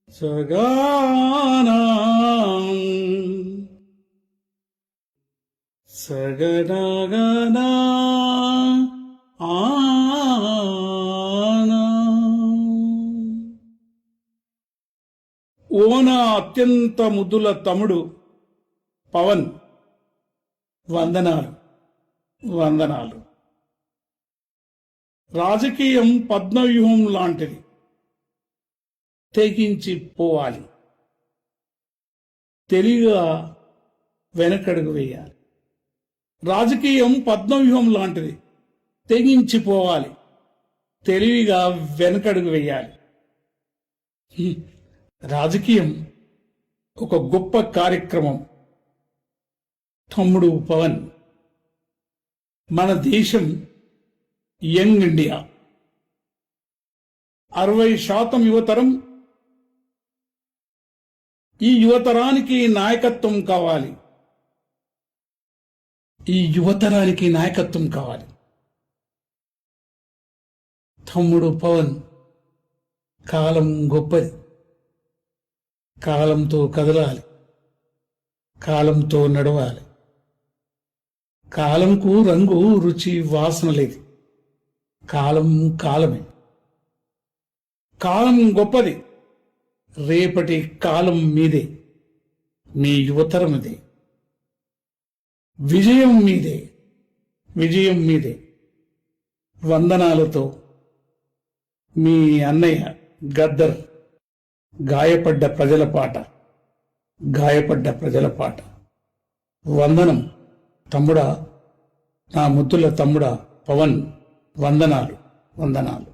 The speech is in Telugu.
సగానా సగనగనా ఆనా. ఓన అత్యంత ముద్దుల తమ్ముడు పవన్, వందనాలు వందనాలు. రాజకీయం పద్మవ్యూహం లాంటిది, తెగించి పోవాలి, తెలివిగా వెనకడుగు వేయాలి. రాజకీయం పద్మవ్యూహం లాంటిది, తెగించిపోవాలి, తెలివిగా వెనకడుగు వేయాలి. రాజకీయం ఒక గొప్ప కార్యక్రమం. తమ్ముడు పవన్, మన దేశం యంగ్ ఇండియా. 60% యువతరం. ఈ యువతరానికి నాయకత్వం కావాలి. ఈ యువతరానికి నాయకత్వం కావాలి. తమ్ముడు పవన్, కాలం గొప్పది. కాలంతో కదలాలి, కాలంతో నడవాలి. కాలంకు రంగు, రుచి, వాసన లేదు. కాలం కాలమే. కాలం గొప్పది. రేపటి కాలం మీదే, మీ యువతరమిదే. విజయం మీదే, విజయం మీదే. వందనాలతో మీ అన్నయ్య గద్దర్. గాయపడ్డ ప్రజల పాట, గాయపడ్డ ప్రజల పాట. వందనం తమ్ముడా, నా ముద్దుల తమ్ముడా పవన్. వందనాలు వందనాలు.